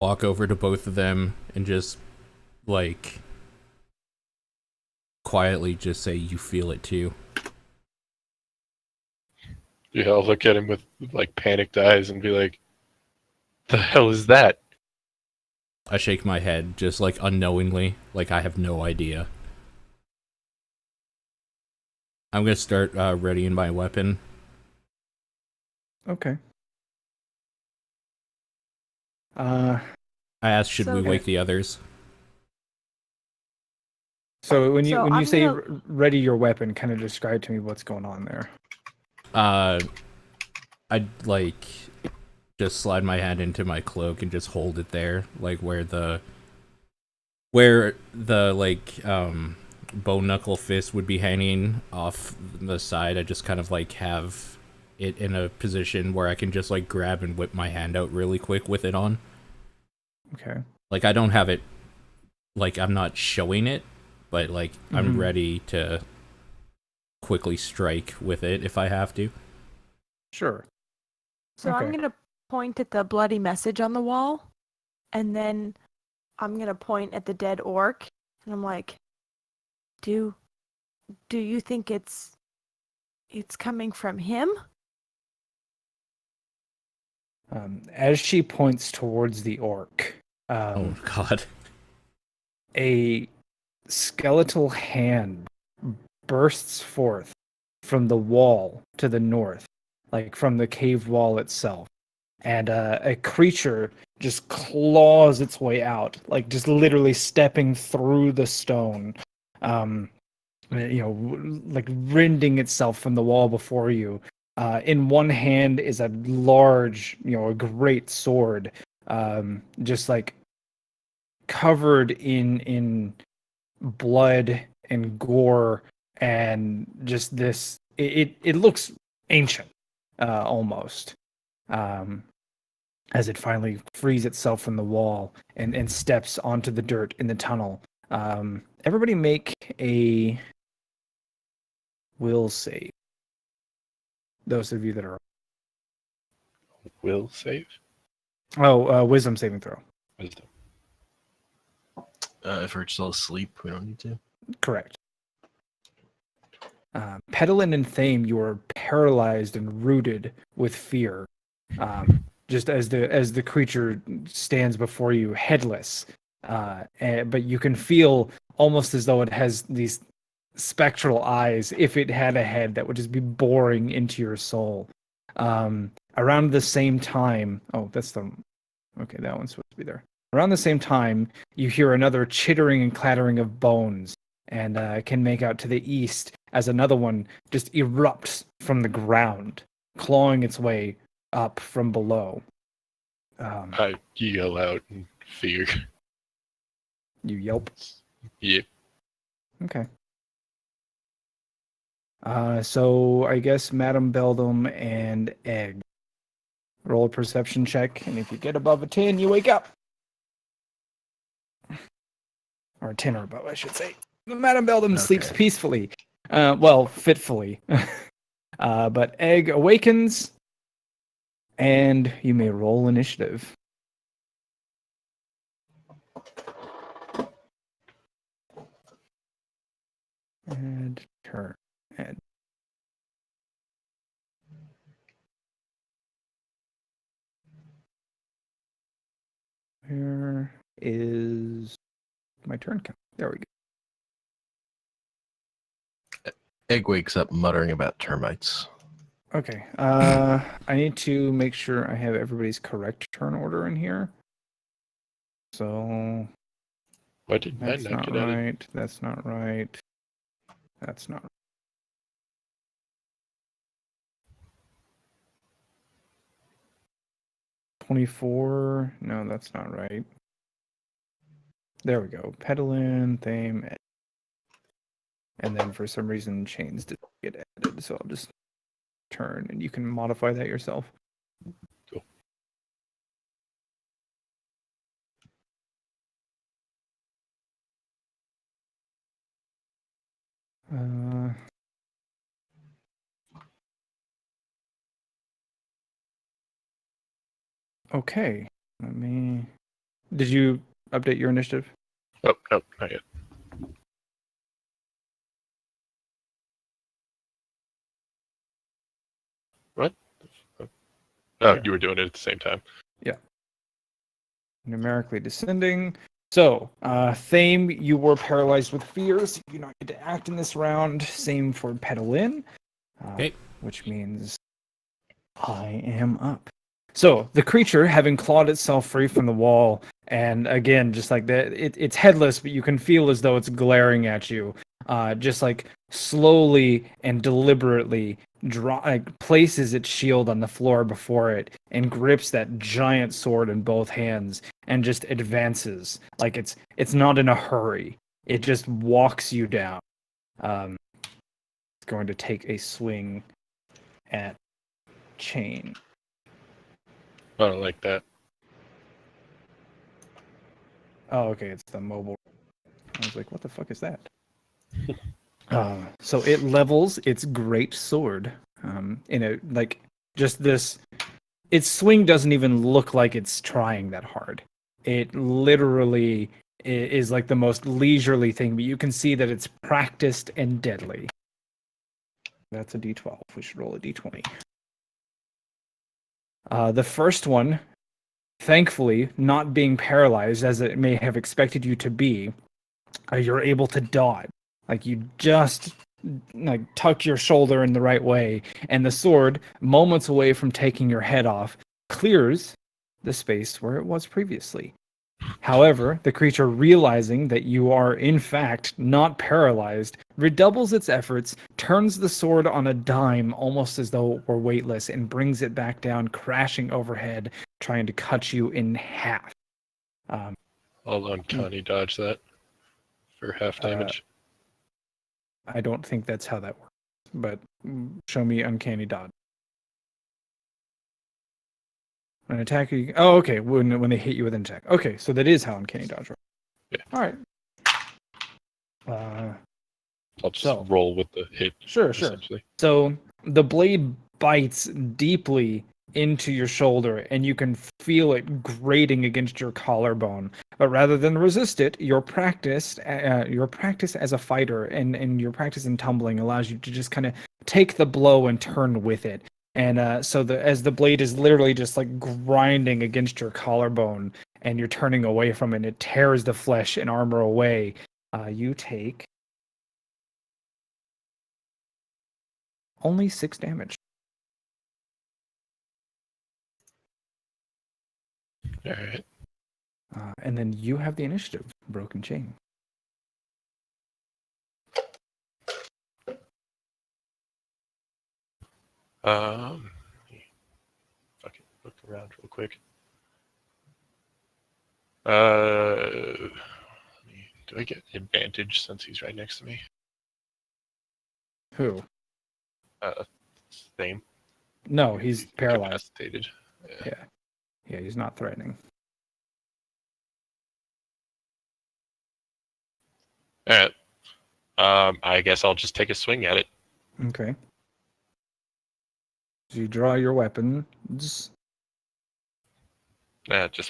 walk over to both of them and just like quietly just say, "You feel it too." Yeah, I'll look at him with like panicked eyes and be like, "The hell is that?" I shake my head, just like unknowingly, like I have no idea. I'm gonna start readying my weapon. Okay. Uh, I asked, "Should we So, wake the others?" so when you So when you I'm say gonna. ready your weapon, kind of describe to me what's going on there. Uh, I'd like just slide my hand into my cloak and just hold it there, like where the like bone knuckle fist would be hanging off the side. I just kind of like have it in a position where I can just like grab and whip my hand out really quick with it on. Okay. Like I don't have it, like I'm not showing it, but like I'm Mhm. ready to quickly strike with it if I have to. Sure. So I'm Okay. gonna point at the bloody message on the wall, and then I'm gonna point at the dead orc, and I'm like, "Do do you think it's coming from him?" As she points towards the orc, Oh god. a skeletal hand bursts forth from the wall to the north, like from the cave wall itself. And a creature just claws its way out, like just literally stepping through the stone, um, like rending itself from the wall before you. In one hand is a large, a great sword, just like covered in blood and gore and just this. It looks ancient, almost. Um, as it finally frees itself from the wall and steps onto the dirt in the tunnel. Everybody make a will save. Those of you that are Will save? wisdom saving throw. Wisdom. If we're still asleep, we don't need to. Correct. Pedalin and Thame, you are paralyzed and rooted with fear. Just as the creature stands before you, headless, but you can feel almost as though it has these spectral eyes, if it had a head, that would just be boring into your soul. Around the same time, that one's supposed to be there. Around the same time, you hear another chittering and clattering of bones, and can make out to the east as another one just erupts from the ground, clawing its way up from below. I yell out in fear. You yelp. Yep. Okay. So I guess Madame Beldum and Egg roll a perception check, and if you get above a 10, you wake up. Or 10 or above, I should say. Madame Beldum sleeps peacefully. Fitfully. But Egg awakens, and you may roll initiative. And turn. And where is my turn count? There we go. Egg wakes up muttering about termites. Okay. I need to make sure I have everybody's correct turn order in here. So Why did that's that not not get added? right. That's not right. That's not 24. No, that's not right. There we go. Pedalin, Thame, and then for some reason chains didn't get added, so I'll just turn and you can modify that yourself. Cool. Okay. Let me Did you update your initiative? Oh, no, not yet. What? Oh, Yeah. you were doing it at the same time. Numerically descending. So, Thame, you were paralyzed with fear, so you do not get to act in this round. Same for Pedalin, Okay. which means I am up. So, the creature, having clawed itself free from the wall, and again, just like that, it's headless, but you can feel as though it's glaring at you. Just like slowly and deliberately places its shield on the floor before it and grips that giant sword in both hands and just advances like it's not in a hurry. It just walks you down. It's going to take a swing at Chain. I don't like that. Oh, okay, it's the mobile. I was like, what the fuck is that? So it levels its great sword in a like just this. Its swing doesn't even look like it's trying that hard. It literally is like the most leisurely thing, but you can see that it's practiced and deadly. That's a d12. We should roll a d20. The first one, thankfully, not being paralyzed as it may have expected you to be, you're able to dodge. Like you just like tuck your shoulder in the right way, and the sword, moments away from taking your head off, clears the space where it was previously. However, the creature, realizing that you are in fact not paralyzed, redoubles its efforts, turns the sword on a dime almost as though it were weightless, and brings it back down, crashing overhead, trying to cut you in half. I'll uncanny dodge that for half damage. I don't think that's how that works, but show me uncanny dodge. An attack. Oh, okay. When they hit you with an attack. Okay, so that is how uncanny dodge works. Yeah. All right. I'll just roll with the hit. Sure. Essentially. So the blade bites deeply into your shoulder, and you can feel it grating against your collarbone. But rather than resist it, your practice as a fighter and your practice in tumbling allows you to just kind of take the blow and turn with it. And so as the blade is literally just like grinding against your collarbone, and you're turning away from it, it tears the flesh and armor away. You take only 6 damage. All right. And then you have the initiative, Broken Chain. Fucking look around real quick. Do I get advantage since he's right next to me? Who? Same. No, he's paralyzed. Incapacitated. Yeah, he's not threatening. All right. I guess I'll just take a swing at it. Okay. So you draw your weapon. Just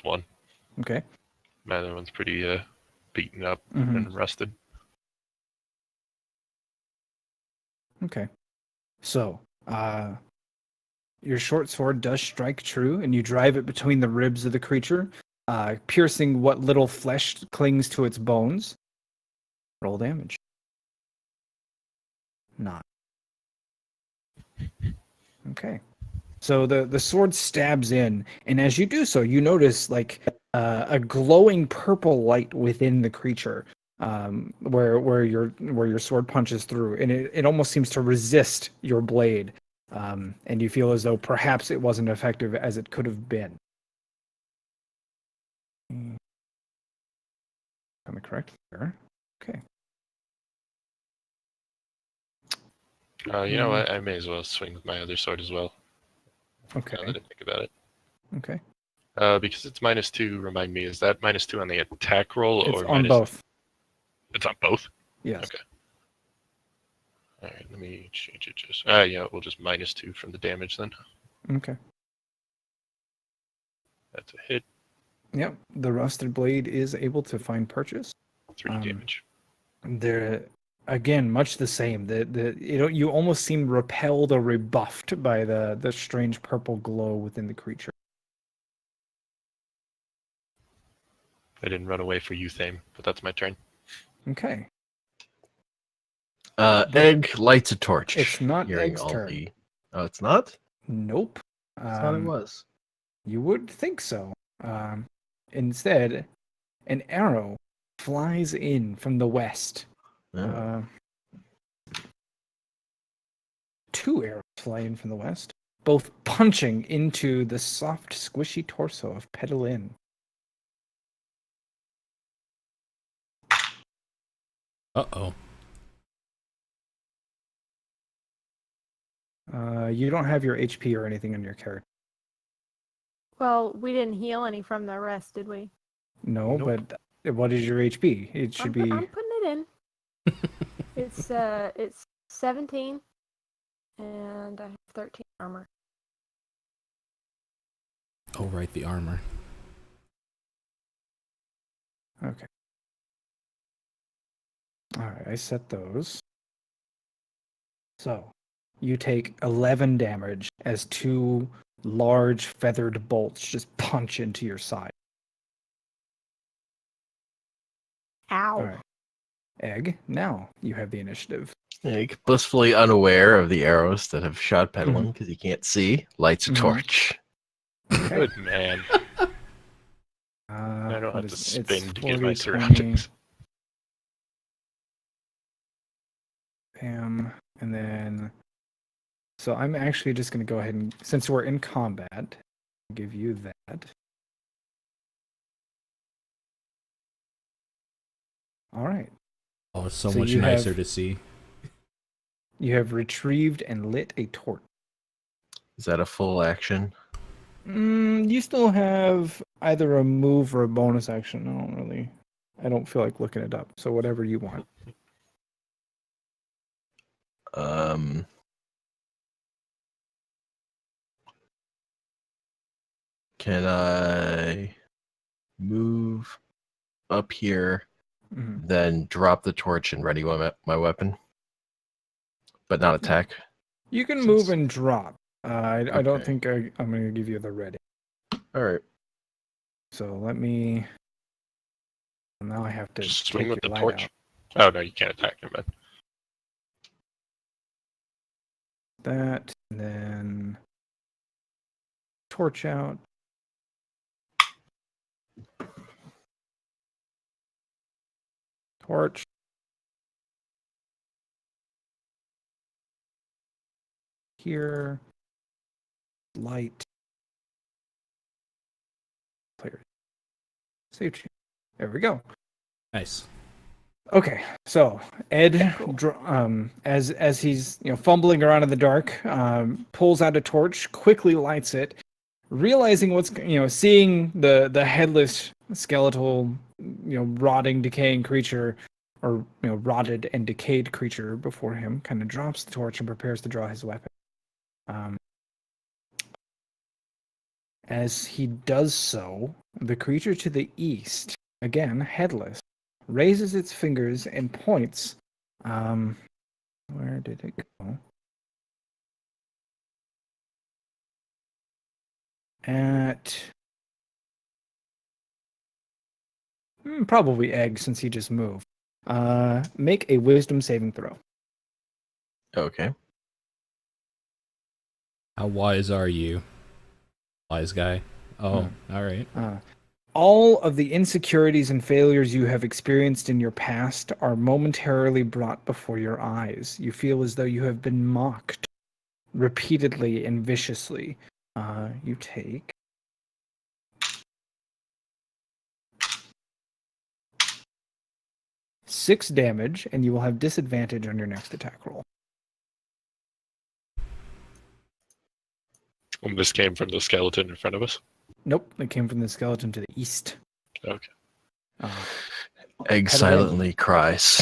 one. Okay. My other one's pretty beaten up Mhm. and rusted. Okay. So, your short sword does strike true, and you drive it between the ribs of the creature, piercing what little flesh clings to its bones. Roll damage. Not. Okay. So the sword stabs in, and as you do so, you notice like a glowing purple light within the creature, where your sword punches through, and it almost seems to resist your blade, and you feel as though perhaps it wasn't effective as it could have been. Am I correct there? Okay. You know what? I may as well swing with my other sword as well. Okay. Now that I think about it. Okay. Because it's -2, remind me, is that -2 on the attack roll? It's or on both. It's on both? Yes. Okay. Alright, let me change it just... yeah, we'll just -2 from the damage then. Okay. That's a hit. Yep, the rusted blade is able to find purchase. 3 damage. They're again much the same. You almost seem repelled or rebuffed by the strange purple glow within the creature. I didn't run away for you, Thame, but that's my turn. Okay, Egg lights a torch. it's not hearing Egg's all turn. the- Oh, it's not? Nope. I thought it was. You would think so. Instead, an arrow flies in from the west. Oh. 2 arrows fly in from the west, both punching into the soft, squishy torso of Pedalin. Uh-oh. You don't have your HP or anything on your character. Well, we didn't heal any from the rest, did we? No, Nope. but what is your HP? It should be. I'm putting it in. It's 17, and I have 13 armor. Oh, right, the armor. Okay. All right, I set those. So, you take 11 damage as 2 large feathered bolts just punch into your side. Ow. All right. Egg, now you have the initiative. Egg, blissfully unaware of the arrows that have shot Pedalin because he can't see, lights a Mhm. torch. Good man. I don't what have to is it? spin It's to get my 40, 20, surroundings. Bam, and then. So I'm actually just going to go ahead and, since we're in combat, give you that. All right. Oh, it's so So much you nicer have- to see. You have retrieved and lit a torch. Is that a full action? You still have either a move or a bonus action. I don't feel like looking it up. So whatever you want. Can I move up here, Mhm. then drop the torch and ready my weapon, but not attack? You can Since- move and drop. I don't Okay. think I'm going to give you the ready. All right. So let me. Now I have to Just swing take with the your light torch. out. Oh, no, you can't attack him, man. That, and then torch out. Torch. Here. Light. Player. Save change. There we go. Nice. Okay, so Ed, Cool. as he's fumbling around in the dark, pulls out a torch, quickly lights it, realizing seeing the headless skeletal, rotting, decaying creature, or rotted and decayed creature before him, kind of drops the torch and prepares to draw his weapon. As he does so, the creature to the east, again headless, raises its fingers and points. Where did it go? At probably Egg, since he just moved. Make a wisdom saving throw. Okay. How wise are you? Wise guy. Oh, all right. All of the insecurities and failures you have experienced in your past are momentarily brought before your eyes. You feel as though you have been mocked repeatedly and viciously. You take 6 damage, and you will have disadvantage on your next attack roll. This came from the skeleton in front of us. Nope, it came from the skeleton to the east. Okay. Egg Pedal silently cries.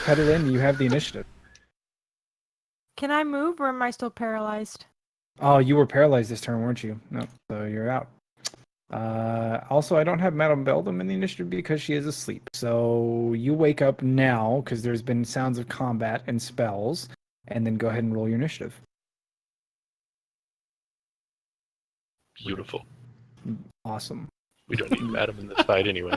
Pedalin, you have the initiative. Can I move, or am I still paralyzed? Oh, you were paralyzed this turn, weren't you? No, so you're out. Also, I don't have Madame Beldam in the initiative because she is asleep. So you wake up now because there's been sounds of combat and spells, and then go ahead and roll your initiative. Beautiful. Awesome. We don't need Madam in this fight anyway.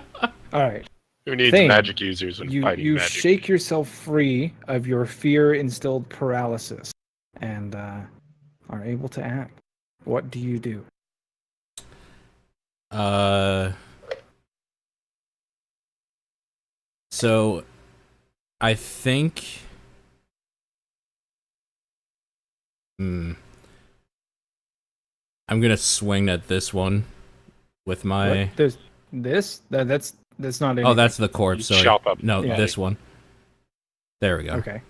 All right. Who needs Thane, magic users when fighting you magic? shake yourself free of your fear-instilled paralysis, and are able to act. What do you do? So I think I'm gonna swing at this one with my What? There's this? That's not anything. Oh, that's the corpse, You sorry. chop up No, Yeah. this one. There we go. Okay.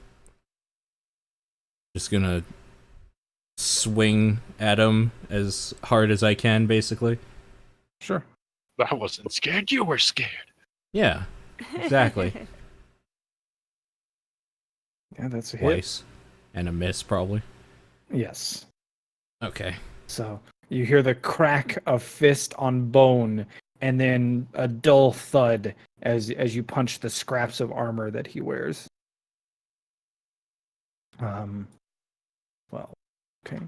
Just gonna swing at him as hard as I can, basically. Sure. I wasn't scared. You were scared. Yeah, exactly. Yeah, that's a hit. Twice. And a miss, probably. Yes. Okay. So you hear the crack of fist on bone, and then a dull thud as you punch the scraps of armor that he wears. Well, okay.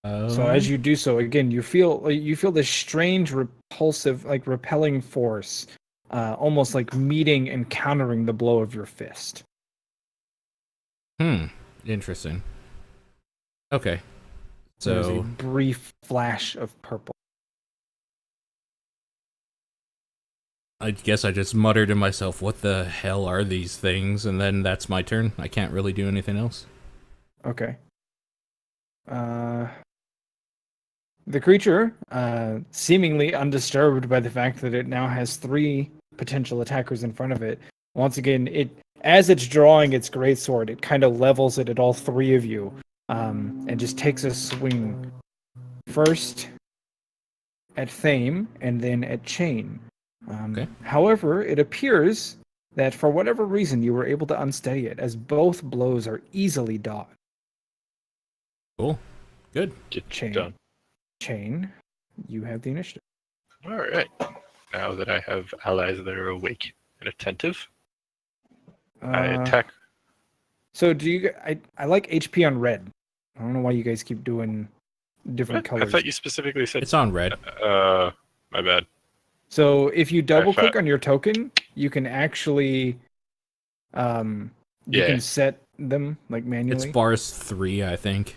So as you do so, again, you feel this strange, repulsive, like repelling force, almost like meeting and countering the blow of your fist. Interesting. Okay. There's a So brief flash of purple. I guess I just muttered to myself, what the hell are these things? And then that's my turn. I can't really do anything else. Okay. The creature, seemingly undisturbed by the fact that it now has 3 potential attackers in front of it, once again, as it's drawing its greatsword, it kind of levels it at all 3 of you, and just takes a swing. First at Thame, and then at Chain. Okay. However, it appears that for whatever reason you were able to unsteady it, as both blows are easily dodged. Cool. Good. Get Chain. done. Chain, you have the initiative. All right. Now that I have allies that are awake and attentive, I attack. So do you? I like HP on red. I don't know why you guys keep doing different What? I colors. thought you specifically said. It's on red. My bad. So if you double click thought- on your token, you can actually, you can set them like manually. It's bars 3, I think.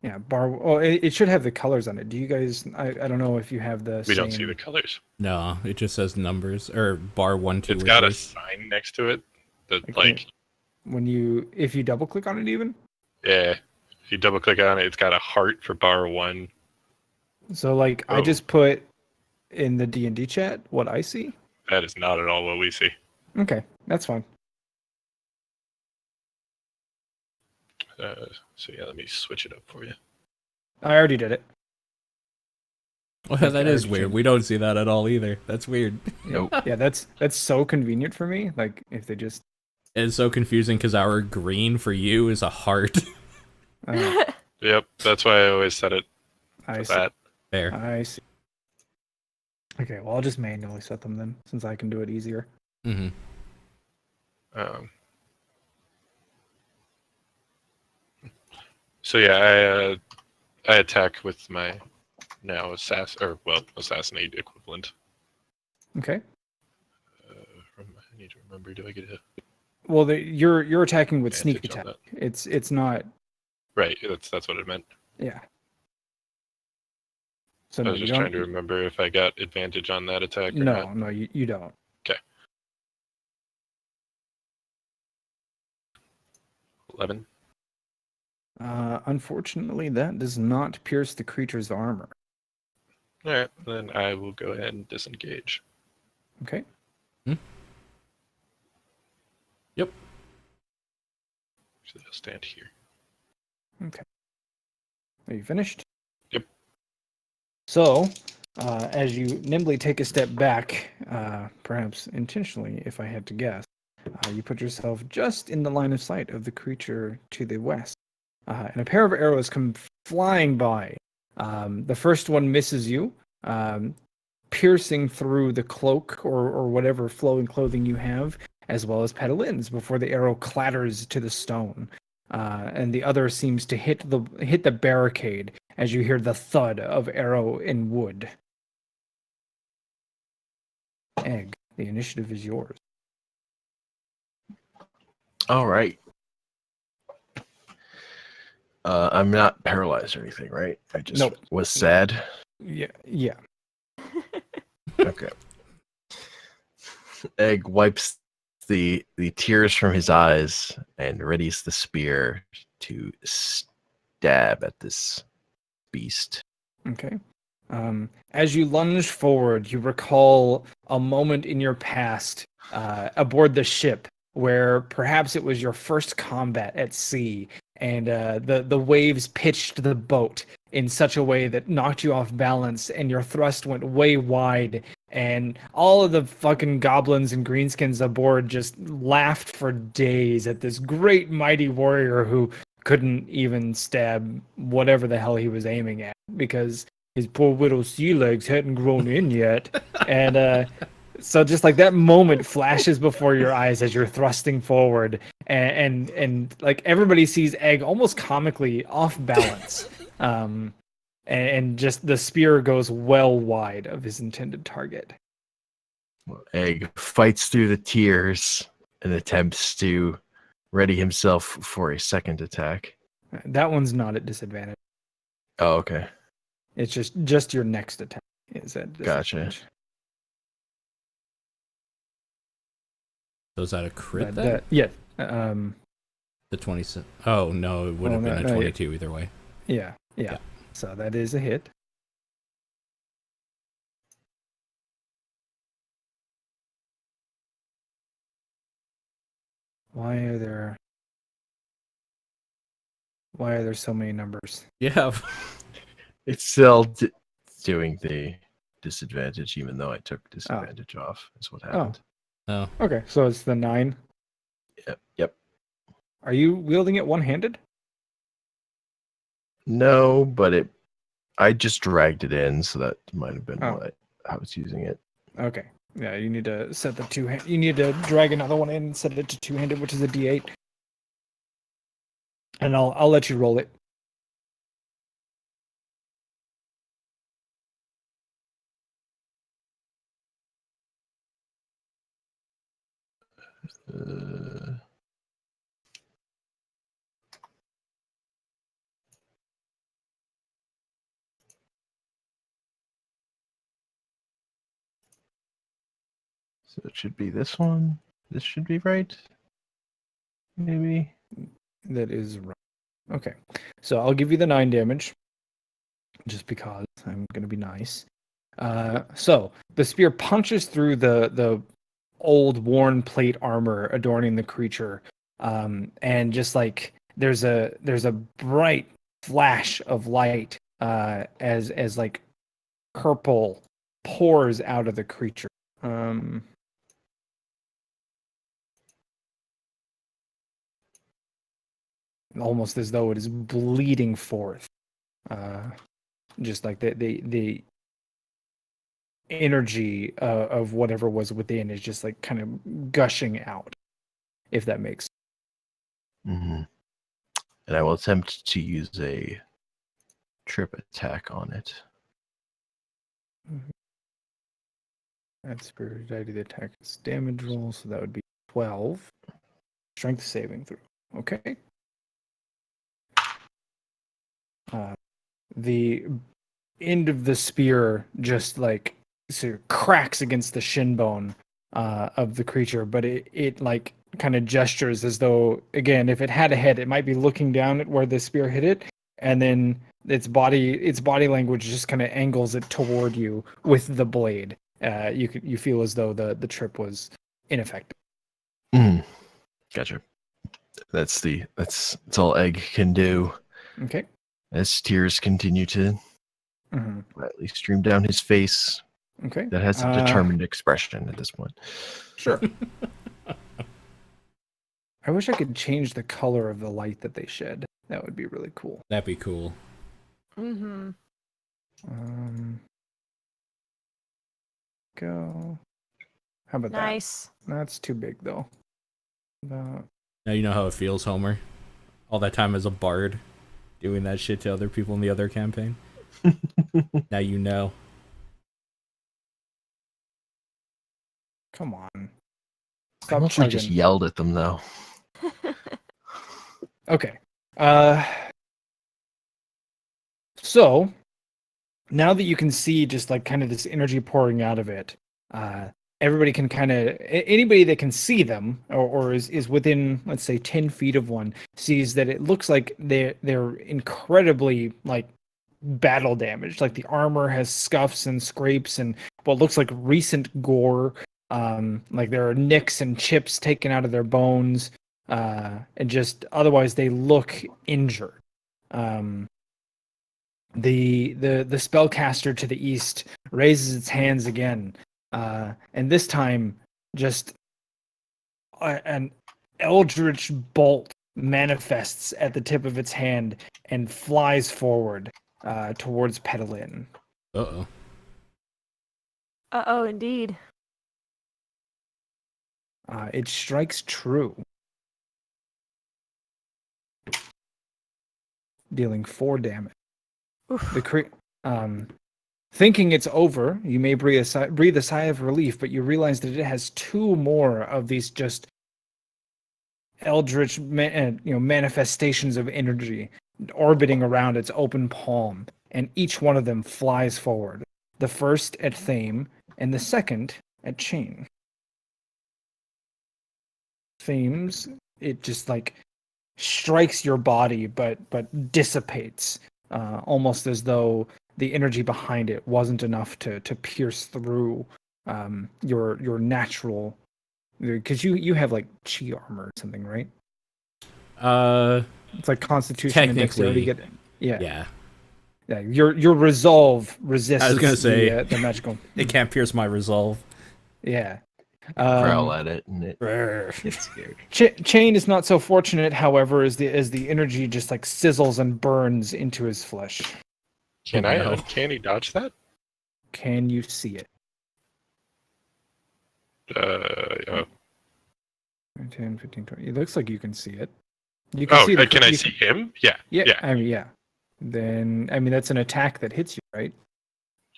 Yeah, bar. Oh, it should have the colors on it. Do you guys? I don't know if you have the. We same... don't see the colors. No, it just says numbers or bar 1, 2. It's or got a 3. sign next to it that, Okay. If you double click on it, even. yeah. If you double click on it, it's got a heart for bar 1. So I Oh. just put in the D&D chat what I see. That is not at all what we see. Okay, that's fine. So yeah, let me switch it up for you. I already did it. Well, Like, that I is already weird. changed. We don't see that at all either. That's weird. Nope. Yeah, that's so convenient for me. Like if they just. It's so confusing because our green for you is a heart. Yep, that's why I always set it I for see. that. There. I see. Okay, well I'll just manually set them then, since I can do it easier. Mm-hmm. So yeah, I attack with my now assassinate equivalent. Okay. I need to remember. Do I get a Well, you're attacking with sneak advantage on attack. It's not. right? That's what it meant. Yeah. So I no, was you just don't. trying to remember if I got advantage on that attack or No, not. no, you don't. 11. Unfortunately, that does not pierce the creature's armor. All right, then I will go ahead and disengage. Okay. Yep. So I'll stand here. Okay. Are you finished? Yep. So, as you nimbly take a step back, perhaps intentionally, if I had to guess, you put yourself just in the line of sight of the creature to the west. And a pair of arrows come flying by, The first one misses you, piercing through the cloak or whatever flowing clothing you have, as well as Pedalin's, before the arrow clatters to the stone. And the other seems to hit the barricade as you hear the thud of arrow in wood. Egg, the initiative is yours. All right. I'm not paralyzed or anything, right? I just Nope. was sad. Yeah. Okay. Egg wipes the tears from his eyes and readies the spear to stab at this beast. Okay. As you lunge forward, you recall a moment in your past aboard the ship where perhaps it was your first combat at sea, and the waves pitched the boat in such a way that knocked you off balance, and your thrust went way wide, and all of the fucking goblins and greenskins aboard just laughed for days at this great mighty warrior who couldn't even stab whatever the hell he was aiming at because his poor little sea legs hadn't grown in yet. And so just like that moment flashes before your eyes as you're thrusting forward, and like everybody sees Egg almost comically off balance. And just the spear goes well wide of his intended target. Egg fights through the tears and attempts to ready himself for a second attack. That one's not at disadvantage. Oh, okay. It's just your next attack is at disadvantage. Gotcha. So is that a crit then? Yeah. The 27. Oh, no, it would have been a 22 either way. Yeah. So that is a hit. Why are there so many numbers? Yeah. It's still doing the disadvantage, even though I took disadvantage off. Is what happened. Oh. Okay, so it's the 9. Yep. Are you wielding it one-handed? No, but I just dragged it in, so that might have been what I was using it. Okay. Yeah, you need to set the two-hand. You need to drag another one in and set it to two-handed, which is a D8. And I'll let you roll it. So it should be this one. This should be right. Maybe. That is right. Okay. So I'll give you the 9 damage. Just because I'm going to be nice. So the spear punches through the old worn plate armor adorning the creature. And just like there's a bright flash of light as like purple pours out of the creature. Almost as though it is bleeding forth. Just like the energy of whatever was within is just like kind of gushing out, if that makes sense. Mm-hmm. And I will attempt to use a trip attack on it. That spirit I did attack its damage roll, so that would be 12. Strength saving throw. Okay. The end of the spear just like cracks against the shin bone of the creature, but it like kind of gestures as though, again, if it had a head, it might be looking down at where the spear hit it, and then its body language just kind of angles it toward you with the blade. You feel as though the trip was ineffective. Gotcha. That's all Egg can do. Okay. As tears continue to quietly stream down his face. Okay. That has a determined expression at this point. Sure. I wish I could change the color of the light that they shed. That would be really cool. That'd be cool. Mm-hmm. Go. How about Nice. that? That's too big though. About Now you know how it feels, Homer. All that time as a bard, doing that shit to other people in the other campaign. Now you know. come on. I Stop mostly just chugging. yelled at them though. Okay. So now that you can see just like kind of this energy pouring out of it, everybody can kind of anybody that can see them or is within, let's say, 10 feet of one, sees that it looks like they're incredibly like battle damaged. Like the armor has scuffs and scrapes and what looks like recent gore. Like there are nicks and chips taken out of their bones, and just otherwise they look injured. The spellcaster to the east raises its hands again, and this time just an eldritch bolt manifests at the tip of its hand and flies forward towards Petalin. Uh-oh. Uh-oh, indeed. It strikes true, dealing 4 damage. Oof. Thinking it's over, you may breathe a sigh of relief, but you realize that it has 2 more of these just eldritch manifestations of energy orbiting around its open palm, and each one of them flies forward. The first at Thame, and the second at Chain. Thame's, it just like strikes your body, but dissipates, almost as though the energy behind it wasn't enough to pierce through your natural, because you have like chi armor or something, right? It's like Constitution and Dexterity. Technically, Yeah. yeah. Your resolve resists. I was gonna say the magical. it can't pierce my resolve. Yeah. Growl at it and it gets scared. Chain is not so fortunate, however, as the energy just like sizzles and burns into his flesh. Can Oh, I no. uncanny dodge that? Can you see it? 10, 15, 20. It looks like you can see it. You can Oh, see can I see him? Yeah. Yeah. I mean, yeah. Then that's an attack that hits you, right?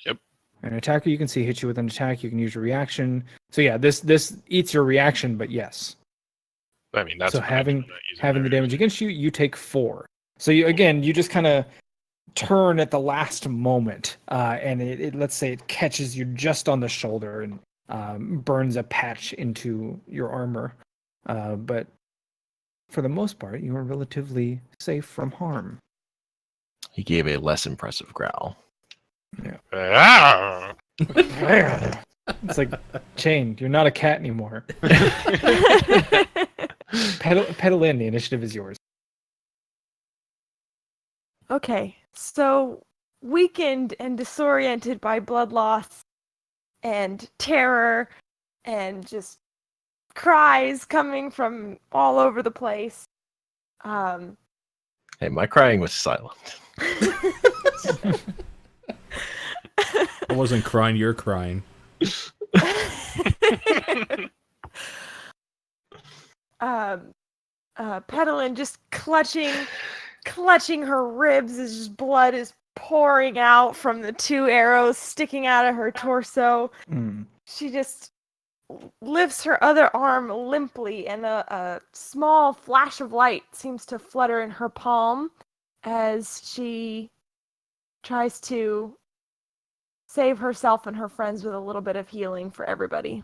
Yep. An attacker you can see hits you with an attack. You can use your reaction. So yeah, this eats your reaction, but yes. I mean, that's So fine, I'm having not using the my damage against you, you take 4. So you just kind of turn at the last moment, and it let's say it catches you just on the shoulder and burns a patch into your armor. But for the most part, you are relatively safe from harm. He gave a less impressive growl. Ah! It's like, Chain, you're not a cat anymore. Pedal in, the initiative is yours. Okay, so weakened and disoriented by blood loss and terror and just cries coming from all over the place. Hey, my crying was silent. I wasn't crying, you're crying. Petalin just clutching her ribs as just blood is pouring out from the 2 arrows sticking out of her torso. She just lifts her other arm limply, and a small flash of light seems to flutter in her palm as she tries to save herself and her friends with a little bit of healing for everybody.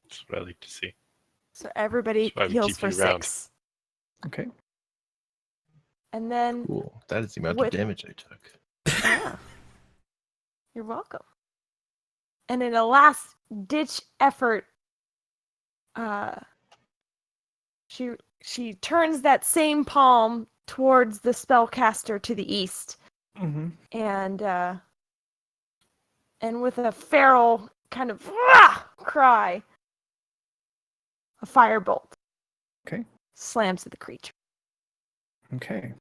That's what I like to see. So everybody That's why we heals keep for you around. 6. Okay. And then Cool. That is the amount With- of damage I took. yeah. You're welcome. And in a last ditch effort, she turns that same palm towards the spellcaster to the east, and with a feral kind of cry, a firebolt Okay. slams at the creature. Okay.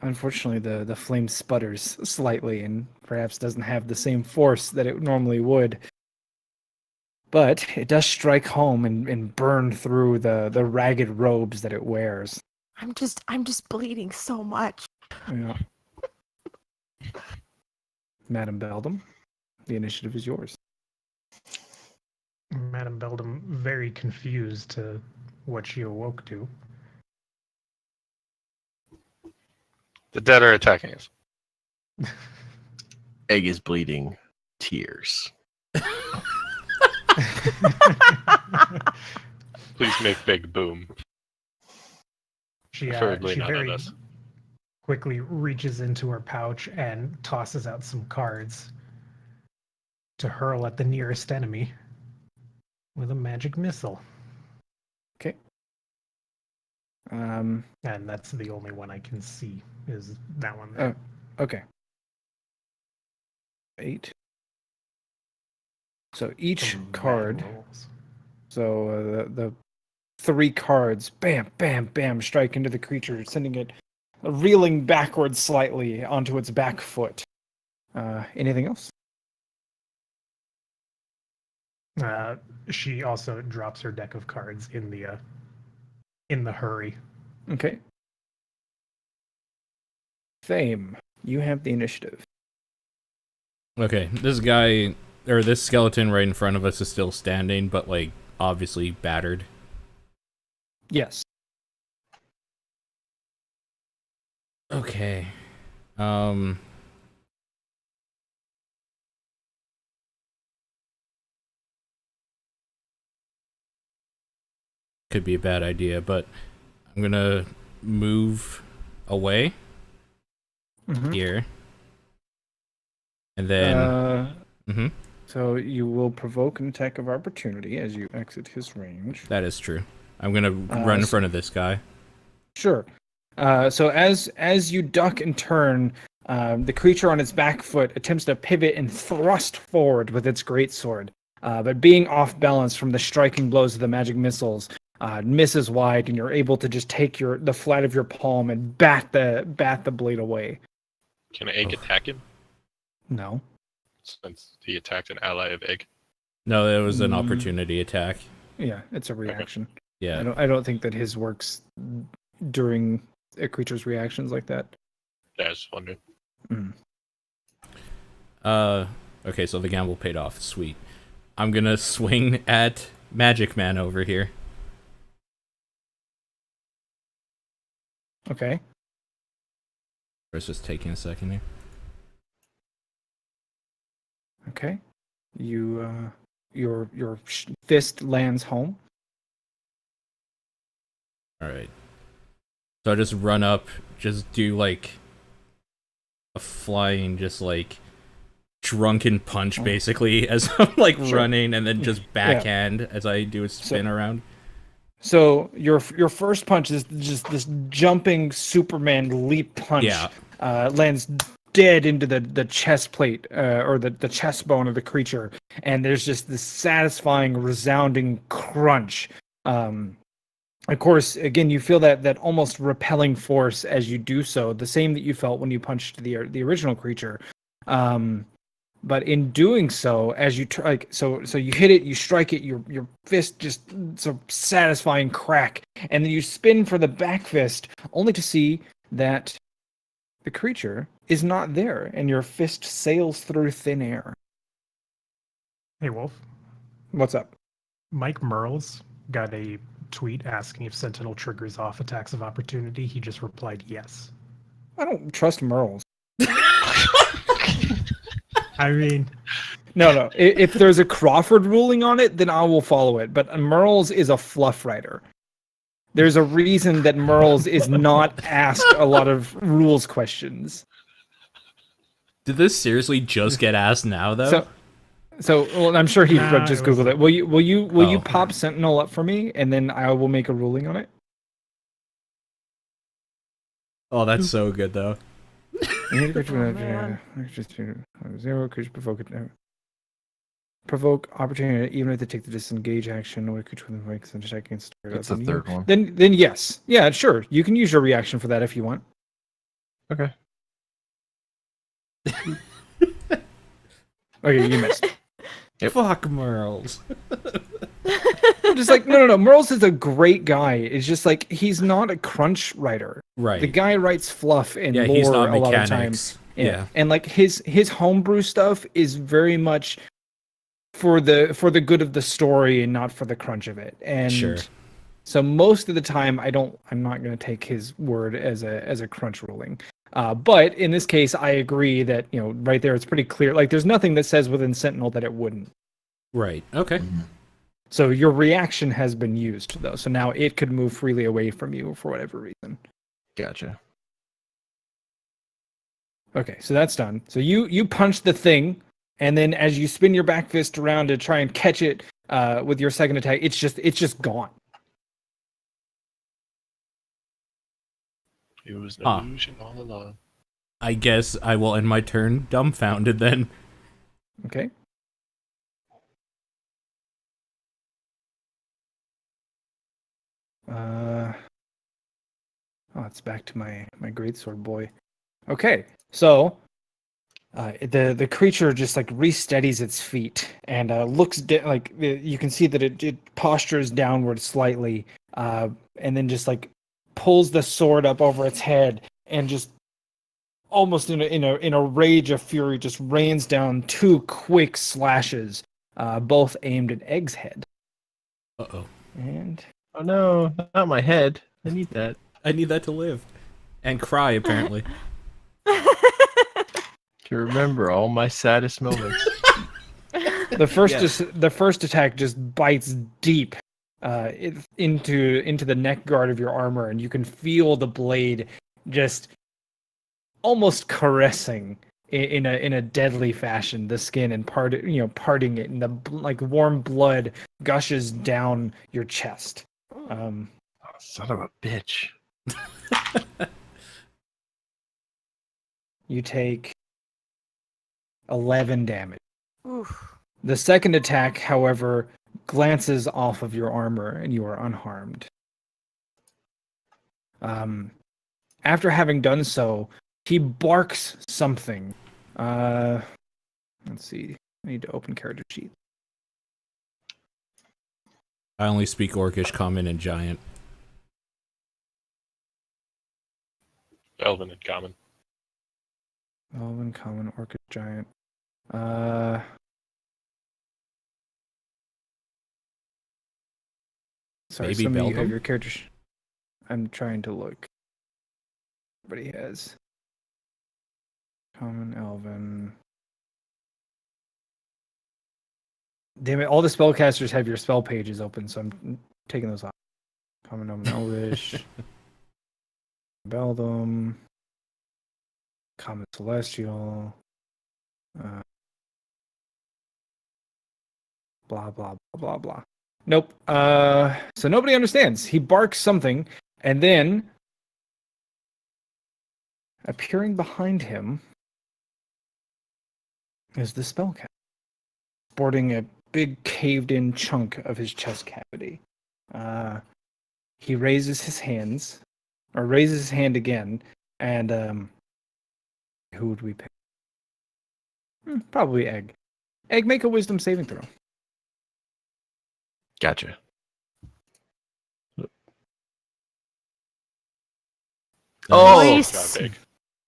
Unfortunately, the flame sputters slightly and perhaps doesn't have the same force that it normally would. But it does strike home and burn through the ragged robes that it wears. I'm just bleeding so much. Yeah. Madam Beldam, the initiative is yours. Madam Beldam, very confused to what she awoke to. The dead are attacking us. Egg is bleeding. Tears. Please make big boom. She Preferably not on very us. quickly reaches into her pouch and tosses out some cards to hurl at the nearest enemy with a magic missile. Okay. And that's the only one I can see, is that one there. Okay. 8. So each Some bad card. rolls. So the 3 cards, bam, bam, bam, strike into the creature, sending it reeling backwards slightly onto its back foot. Anything else? She also drops her deck of cards in the hurry. Okay. Fame, you have the initiative. Okay, this guy, or this skeleton right in front of us is still standing, but, like, obviously battered. Yes. Okay. Could be a bad idea, but I'm gonna move away Mhm. here. And then... Mhm. So you will provoke an attack of opportunity as you exit his range. That is true. I'm gonna run in front of this guy. Sure. So as you duck and turn, the creature on its back foot attempts to pivot and thrust forward with its greatsword. But being off balance from the striking blows of the magic missiles, misses wide, and you're able to just take the flat of your palm and bat the blade away. Can Egg attack him? No. Since he attacked an ally of Egg. No, it was an opportunity attack. Yeah, it's a reaction. Yeah. I don't think that his works during a creature's reactions like that. Yeah, I was just wondering. Okay, so the gamble paid off. Sweet. I'm gonna swing at Magic Man over here. Okay. It's just taking a second here. Okay. You your fist lands home. Alright. So I just run up, just do like a flying, just like drunken punch basically as I'm like running, and then just backhand as I do a spin around. So your first punch is just this jumping Superman leap punch. Yeah. Lands dead into the chest plate or the chest bone of the creature, and there's just this satisfying resounding crunch. Of course, again, you feel that almost repelling force as you do so, the same that you felt when you punched the original creature. But in doing so, as you so you hit it, you strike it, your fist just so satisfying crack, and then you spin for the back fist, only to see that the creature is not there, and your fist sails through thin air. Hey, Wolf. What's up? Mike Merles got a tweet asking if Sentinel triggers off attacks of opportunity. He just replied yes. I don't trust Merles. I mean, No. If there's a Crawford ruling on it, then I will follow it. But Merles is a fluff writer. There's a reason that Merles is not asked a lot of rules questions. Did this seriously just get asked now, though? So well, I'm sure he Nah, just it was- Googled it. Will you Oh. pop Sentinel up for me, and then I will make a ruling on it? Oh, that's so good, though. man. Zero, could provoke it. Provoke opportunity, even if they take the disengage action, or creature within ranks and attack against. That's the third one. Then yes, yeah, sure. You can use your reaction for that if you want. Okay. Okay, you missed. Yep. Fuck Merles. I'm just like, no. Merles is a great guy. It's just like he's not a crunch writer. Right. The guy writes fluff and Yeah, lore he's not a lot of mechanics. times. Yeah. And like his homebrew stuff is very much for the good of the story and not for the crunch of it. And Sure. so most of the time I'm not going to take his word as a crunch ruling. But in this case, I agree that, right there, it's pretty clear. Like, there's nothing that says within Sentinel that it wouldn't. Right. Okay. Mm-hmm. So your reaction has been used, though. So now it could move freely away from you for whatever reason. Gotcha. Okay, so that's done. So you punch the thing, and then as you spin your back fist around to try and catch it with your second attack, it's just gone. It was an Huh. illusion all along. I guess I will end my turn dumbfounded then. Okay. It's back to my greatsword boy. Okay, so the creature just like re-steadies its feet and looks like you can see that it postures downward slightly, and then just like pulls the sword up over its head and just almost in a rage of fury just rains down two quick slashes, both aimed at Egg's head. Uh-oh. And Oh no, not my head. I need that. I need that to live. And cry, apparently. To remember all my saddest moments. the first attack just bites deep into the neck guard of your armor, and you can feel the blade just almost caressing in a deadly fashion the skin and parting it, and the like warm blood gushes down your chest. Oh, son of a bitch. You take 11 damage. Oof. The second attack, however, glances off of your armor and you are unharmed. After having done so, he barks something. Let's see. I need to open character sheet. I only speak Orcish, Common, and Giant. Elven and common. Elven, Common, Orcish, Giant. Sorry, Maybe some of you have Beldum? your character. I'm trying to look. Everybody has Common, Elven. Damn it! All the spellcasters have your spell pages open, so I'm taking those off. Common, Elven, Elvish. Beldum. Common, Celestial. Blah blah blah blah blah. Nope. So nobody understands. He barks something, and then appearing behind him is the spellcaster, sporting a big caved-in chunk of his chest cavity. He raises his hands, or raises his hand again, and who would we pick? Probably Egg. Egg, make a wisdom saving throw. Gotcha. Oh, Nice. God, big.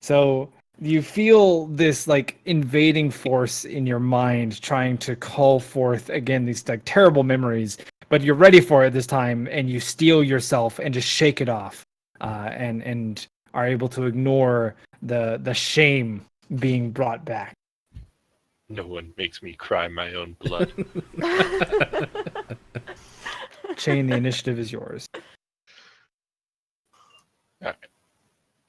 So you feel this like invading force in your mind trying to call forth again these like terrible memories, but you're ready for it this time, and you steel yourself and just shake it off, and are able to ignore the shame being brought back. No one makes me cry my own blood. Chain, the initiative is yours.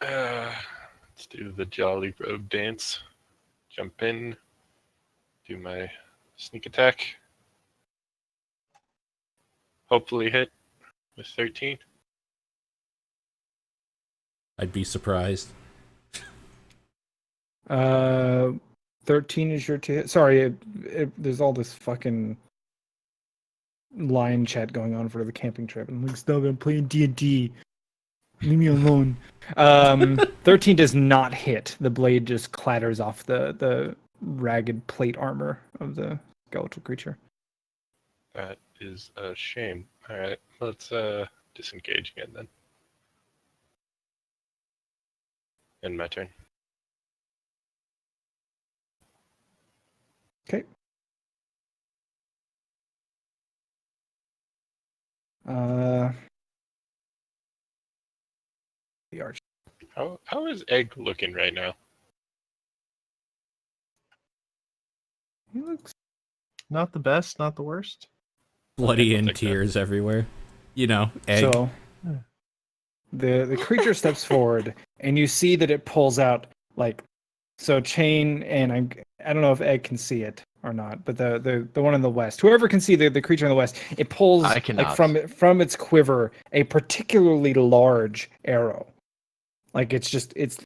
Let's do the Jolly Road dance. Jump in. Do my sneak attack. Hopefully hit with 13. I'd be surprised. 13 is your sorry, there's all this fucking line chat going on for the camping trip. I'm like, stop, I'm playing D&D. Leave me alone. 13 does not hit. The blade just clatters off the ragged plate armor of the skeletal creature. That is a shame. All right, let's disengage again then. End my turn. Okay. The arch. How is Egg looking right now? He looks. Not the best, not the worst. Bloody and take that. tears everywhere. You know, egg. So the creature steps forward, and you see that it pulls out Chain, and I don't know if Egg can see it or not, but the one in the west, whoever can see the creature in the west, it pulls I cannot. from its quiver a particularly large arrow. It's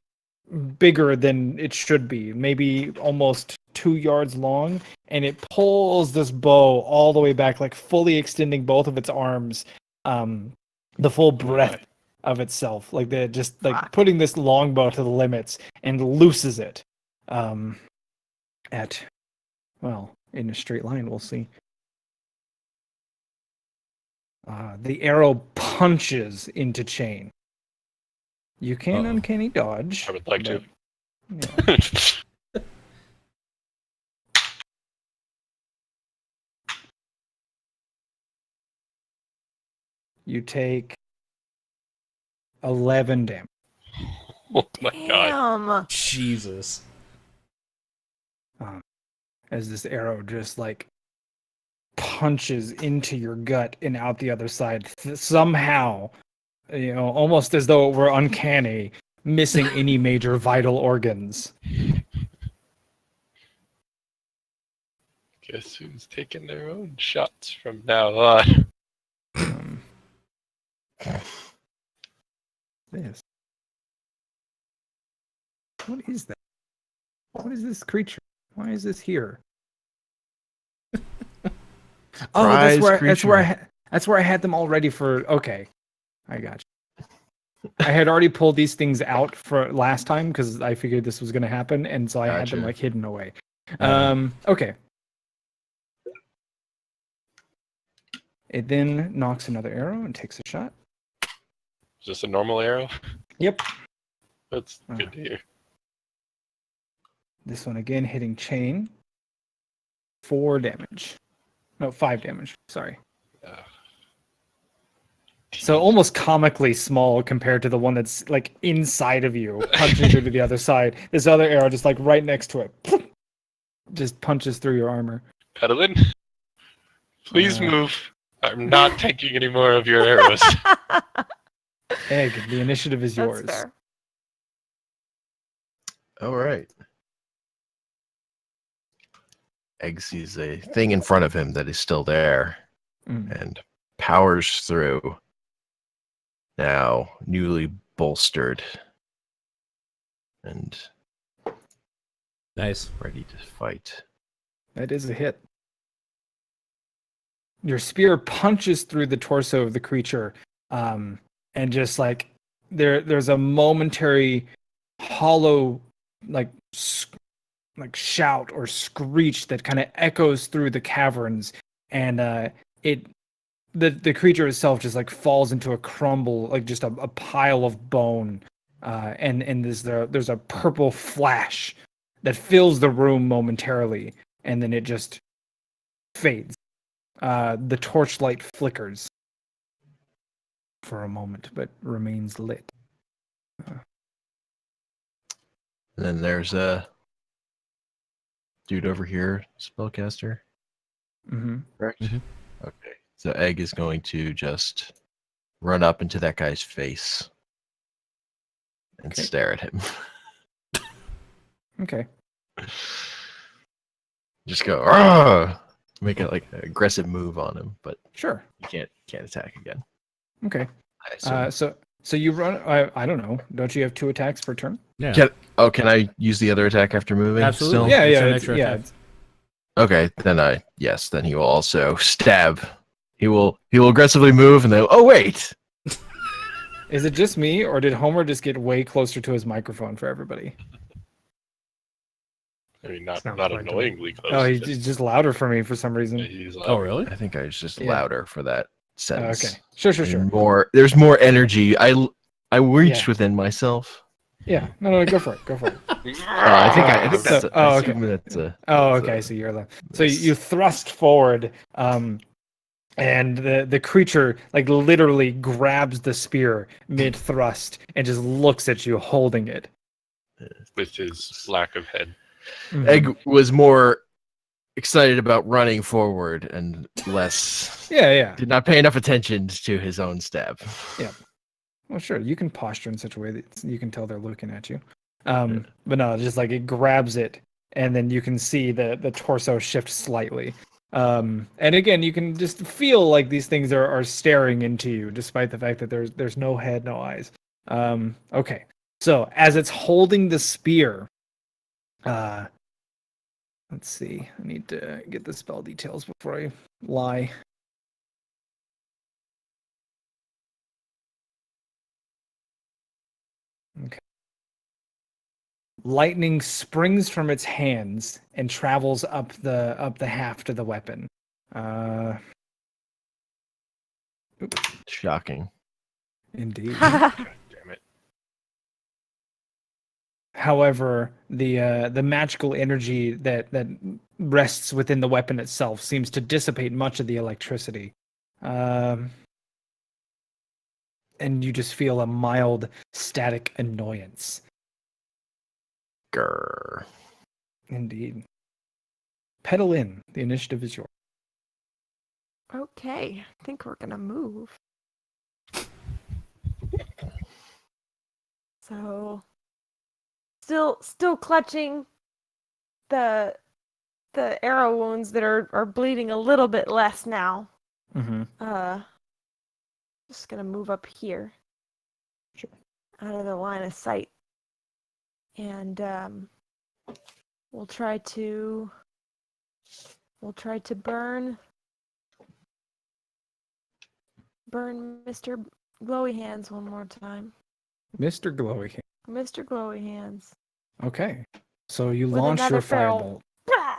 bigger than it should be, maybe almost 2 yards long, and it pulls this bow all the way back, fully extending both of its arms, the full breadth of itself, putting this longbow to the limits, and looses it in a straight line. We'll see. The arrow punches into Chain. You can Uh-oh. uncanny dodge. I would like to. Yeah. You take 11 damage. Oh my god. Damn. Jesus. As this arrow just punches into your gut and out the other side. Somehow, almost as though it were uncanny, missing any major vital organs. Guess who's taking their own shots from now on? This. What is that? What is this creature? Why is this here? Prize that's where creature. that's where I had them all ready for. Okay, I got you. I had already pulled these things out for last time because I figured this was going to happen, and so I had them Gotcha. hidden away. Uh-huh. Okay. It then knocks another arrow and takes a shot. Is this a normal arrow? Yep. That's good to hear. This one again hitting Chain. 4 damage. No, 5 damage. Sorry. So almost comically small compared to the one that's inside of you, punching through to the other side. This other arrow just right next to it. Just punches through your armor. Petalin, please move. I'm not taking any more of your arrows. Egg, the initiative is That's yours. fair. All right. Egg sees a thing in front of him that is still there and powers through. Now newly bolstered and Nice. ready to fight. That is a hit. Your spear punches through the torso of the creature, and just there's a momentary hollow shout or screech that kind of echoes through the caverns, and the creature itself just falls into a crumble, just a pile of bone, and there's a purple flash that fills the room momentarily, and then it just fades. The torchlight flickers for a moment, but remains lit. And then there's a dude over here, spellcaster. Mm-hmm. Correct? Mhm. Okay. So Egg is going to just run up into that guy's face and Okay. stare at him. Okay. Just go, "Argh!" Make an aggressive move on him, but Sure. you can't attack again. Okay. I assume. So you run. I don't know. Don't you have 2 attacks per turn? Yeah. Can I use the other attack after moving? Absolutely. Still? Yeah, It's yeah, an it's- extra yeah. attack. Okay, then he will also stab. He will aggressively move and then wait. Is it just me, or did Homer just get way closer to his microphone for everybody? I mean, not Sounds not like to me. annoyingly close. Oh, he's just louder for me for some reason. he's Oh, loud. really? I think I was just Yeah. louder for that sentence. Okay, sure. And there's more energy. I reached Yeah. within myself. Yeah, no, go for it. I think that's. So- I okay. assume that's a. Oh, that's okay. a So you're loud. So miss. you thrust forward, and the creature like literally grabs the spear mid thrust and just looks at you holding it. With his lack of head. Egg was more excited about running forward and less. Yeah. Did not pay enough attention to his own stab. Yeah. Well, sure. You can posture in such a way that you can tell they're looking at you. But no, just like it grabs it, and then you can see the torso shift slightly. And again, you can just feel like these things are staring into you, despite the fact that there's no head, no eyes. Okay. So as it's holding the spear, let's see. I need to get the spell details before I lie. Okay. Lightning springs from its hands and travels up the haft of the weapon. Shocking. Indeed. God damn it. However, the magical energy that rests within the weapon itself seems to dissipate much of the electricity. And you just feel a mild static annoyance. Grr. Indeed. Pedal in. The initiative is yours. Okay, I think we're gonna move. So, still clutching the arrow wounds that are bleeding a little bit less now. Mm-hmm. Just gonna move up here. Sure. Out of the line of sight. And we'll try to burn Mr. Glowy Hands one more time. Mr. Glowy. Mr. Glowy Hands. Okay. So you With launch another your firebolt. Bah!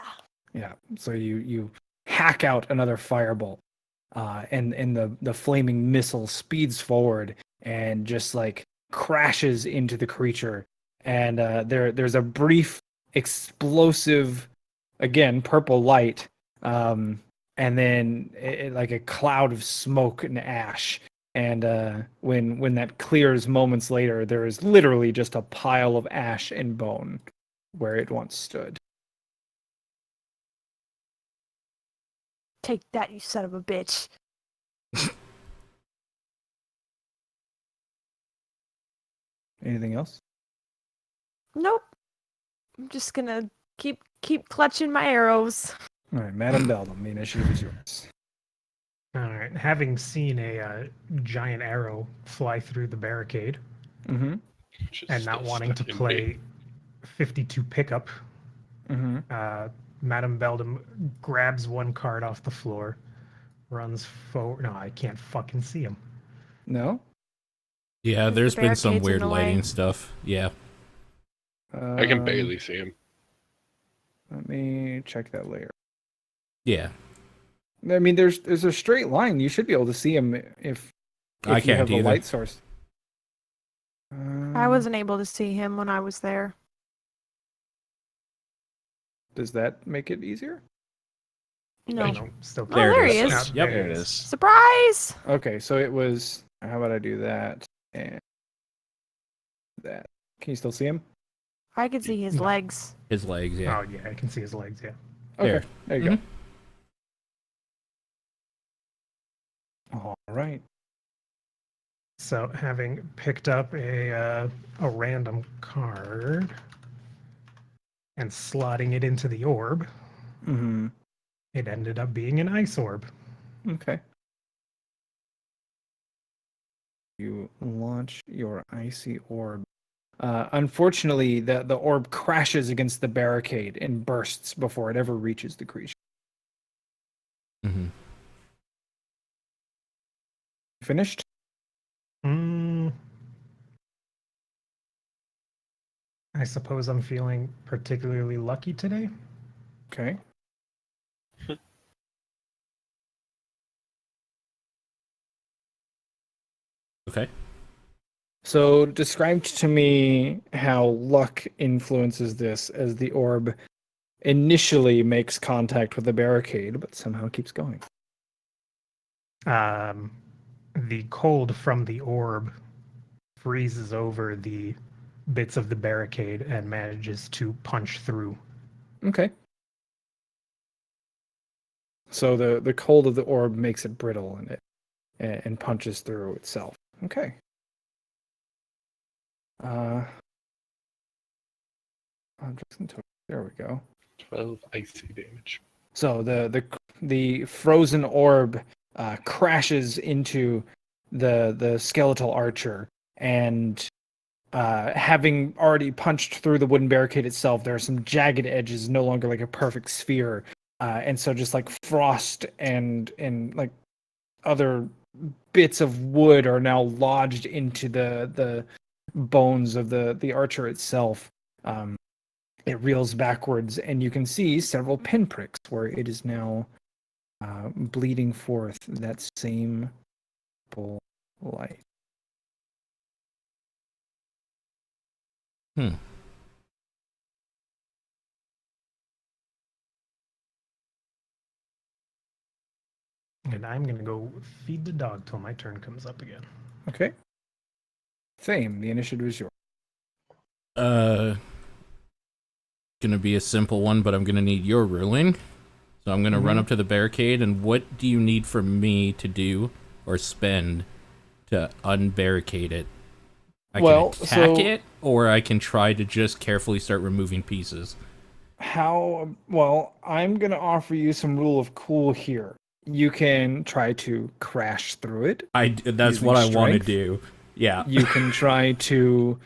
Yeah. So you hack out another firebolt, and the flaming missile speeds forward and just like crashes into the creature. And there's a brief explosive, again purple light, and then like a cloud of smoke and ash. And when that clears moments later, there is literally just a pile of ash and bone where it once stood. Take that, you son of a bitch. Anything else? Nope. I'm just gonna keep clutching my arrows. All right, Madam Beldam, the initiative is yours. All right. Having seen a giant arrow fly through the barricade Mm-hmm. Which is and not still wanting to stuck in me. play 52 pickup, Mm-hmm. Madame Beldam grabs one card off the floor, runs forward. No, I can't fucking see him. No? Yeah, Is there's the been some barricades in weird the way? lighting stuff. Yeah. I can barely see him. Let me check that layer. Yeah. I mean, there's a straight line. You should be able to see him if I you can't have a either. light source. I wasn't able to see him when I was there. Does that make it easier? No. No, still Oh, there he is. No, Yep. There it is. Surprise! Okay, so it was. How about I do that and that? Can you still see him? I could see his No. legs. His legs, yeah. Oh yeah, I can see his legs. Yeah. Okay, there you Mhm. go. All right. So having picked up a random card and slotting it into the orb, Mm-hmm. it ended up being an ice orb. Okay. You launch your icy orb. Unfortunately, the orb crashes against the barricade and bursts before it ever reaches the creature. Mm-hmm. Finished? I suppose I'm feeling particularly lucky today. Okay. Okay. So describe to me how luck influences this as the orb initially makes contact with the barricade, but somehow keeps going. The cold from the orb freezes over the bits of the barricade and manages to punch through. Okay. So the cold of the orb makes it brittle in it and punches through itself. Okay. I'm just gonna there we go. 12 icy damage. So the frozen orb crashes into the skeletal archer, and having already punched through the wooden barricade itself, there are some jagged edges, no longer like a perfect sphere, and so just like frost and like other bits of wood are now lodged into the bones of the archer itself. It reels backwards, and you can see several pinpricks where it is now bleeding forth that same full light. Hmm. And I'm going to go feed the dog till my turn comes up again. Okay. Thame, the initiative is yours. Gonna be a simple one, but I'm gonna need your ruling. So I'm gonna run up to the barricade, and what do you need from me to do or spend to unbarricade it? I can attack it, or I can try to just carefully start removing pieces. Well, I'm going to offer you some rule of cool here. You can try to crash through it. That's what I want to do. Yeah. You can try to,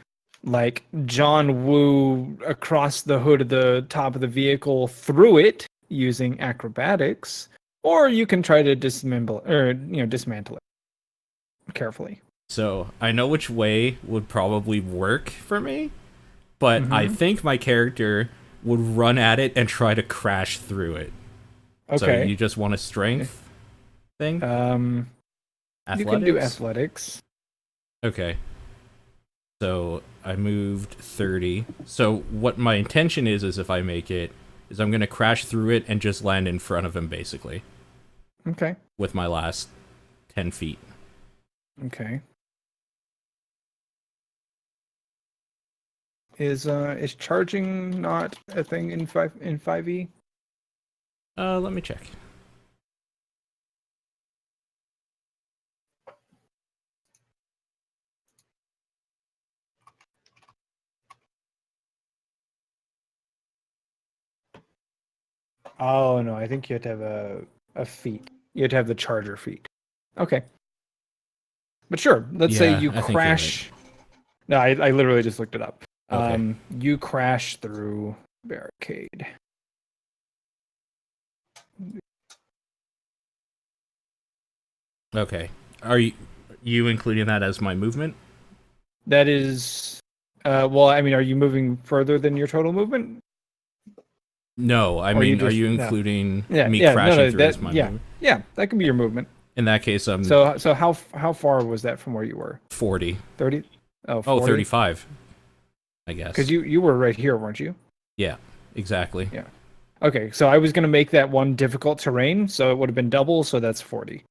like, John Woo across the hood of the top of the vehicle through it using acrobatics, or you can try to dismantle it carefully. So I know which way would probably work for me, but I think my character would run at it and try to crash through it. Okay. So you just want a strength thing? You can do athletics. Okay. So I moved 30. So what my intention is if I make it, is I'm going to crash through it and just land in front of him, basically. Okay. With my last 10 feet. Okay. Is charging not a thing in 5e? Let me check. Oh no, I think you have to have a feat. You have to have the charger feat. Okay. But sure, let's say you crash. No, I literally just looked it up. Okay. You crash through barricade. Okay. Are you including that as my movement? That is, well, I mean, are you moving further than your total movement? No, I mean, are you including me crashing through as my movement? Yeah, that can be your movement. In that case, So how far was that from where you were? 40. 30? Oh, 40? 35, I guess. Because you were right here, weren't you? Yeah, exactly. Yeah. Okay, so I was going to make that one difficult terrain, so it would have been double, so that's 40.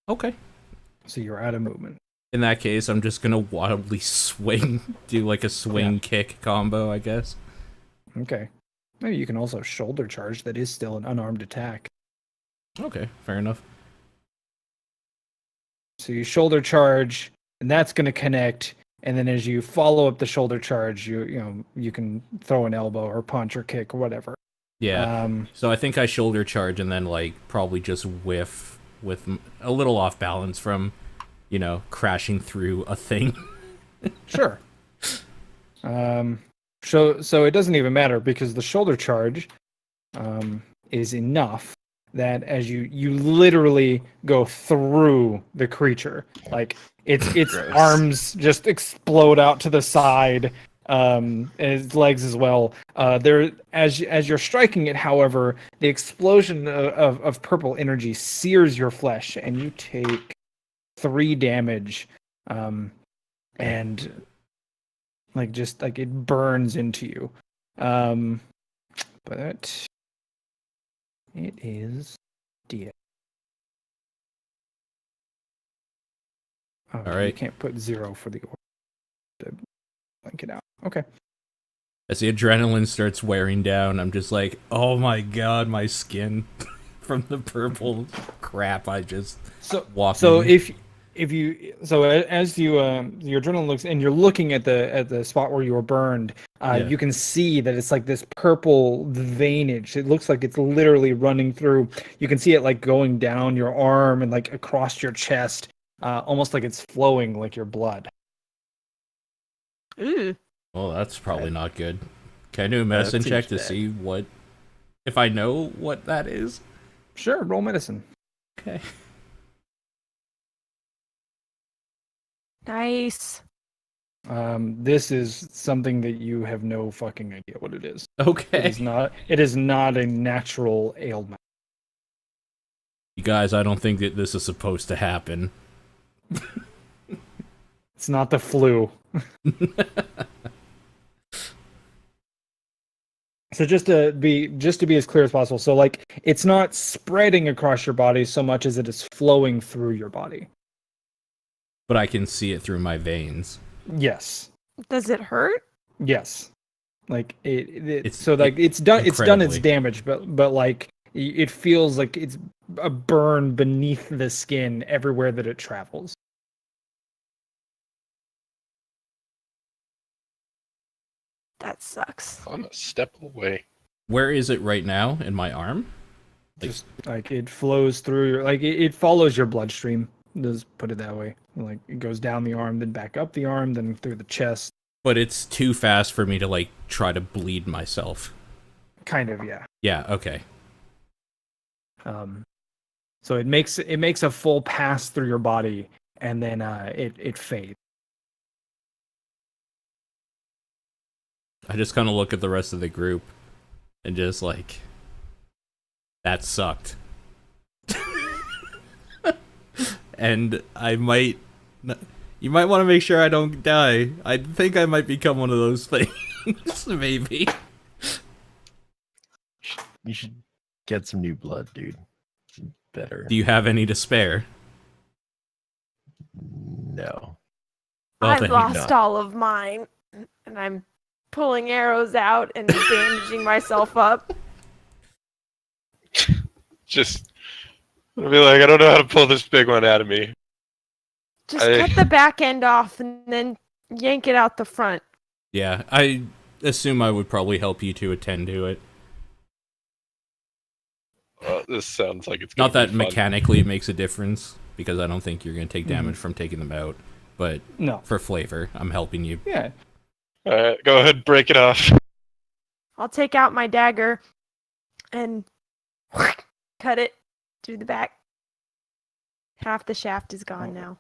Okay. So you're out of movement. In that case, I'm just going to wildly swing, do like a swing kick combo, I guess. Okay. Maybe you can also shoulder charge. That is still an unarmed attack. Okay, fair enough. So you shoulder charge, and that's going to connect. And then as you follow up the shoulder charge, you can throw an elbow or punch or kick or whatever. Yeah. So I think I shoulder charge and then like probably just whiff with a little off balance from, crashing through a thing. Sure. So it doesn't even matter because the shoulder charge is enough that as you literally go through the creature, like its arms just explode out to the side, and its legs as well. There, as you're striking it, however, the explosion of purple energy sears your flesh, and you take 3 damage, and just like it burns into you. But it is dead. Oh, All right. You can't put 0 for the orb to blank it out. Okay. As the adrenaline starts wearing down, I'm just like, oh my god, my skin from the purple crap I just walked So in. as you your adrenaline looks and you're looking at the spot where you were burned, you can see that it's like this purple veinage. It looks like it's literally running through. You can see it like going down your arm and like across your chest, almost like it's flowing like your blood. Ooh. Well, that's probably not good. Can I do a medicine seems check to bad. see if I know what that is? Sure, roll medicine. Okay. Nice. This is something that you have no fucking idea what it is. Okay. It is not a natural ailment. You guys, I don't think that this is supposed to happen. It's not the flu. So just to be as clear as possible, so like it's not spreading across your body so much as it is flowing through your body. But I can see it through my veins. Yes. Does it hurt? Yes. Like It's so like it's done its incredibly. damage, but like it feels like it's a burn beneath the skin everywhere that it travels. That sucks. I'm a step away. Where is it right now? In my arm? Just like it flows through your it follows your bloodstream. Let's put it that way. Like it goes down the arm, then back up the arm, then through the chest. But it's too fast for me to like try to bleed myself. Kind of, yeah. Yeah, okay. So it makes a full pass through your body, and then it fades. I just kind of look at the rest of the group and just like, that sucked. And you might want to make sure I don't die. I think I might become one of those things, maybe. You should get some new blood, dude. It's better. Do you have any to spare? No. Well, I've then lost not. all of mine, and I'm pulling arrows out and bandaging myself up. Just, I'll be like, I don't know how to pull this big one out of me. Just cut the back end off and then yank it out the front. Yeah, I assume I would probably help you to attend to it. This sounds like it's gonna Not that be fun. mechanically it makes a difference, because I don't think you're going to take damage from taking them out. But No. for flavor, I'm helping you. Yeah. Alright, go ahead, break it off. I'll take out my dagger and cut it through the back. Half the shaft is gone now.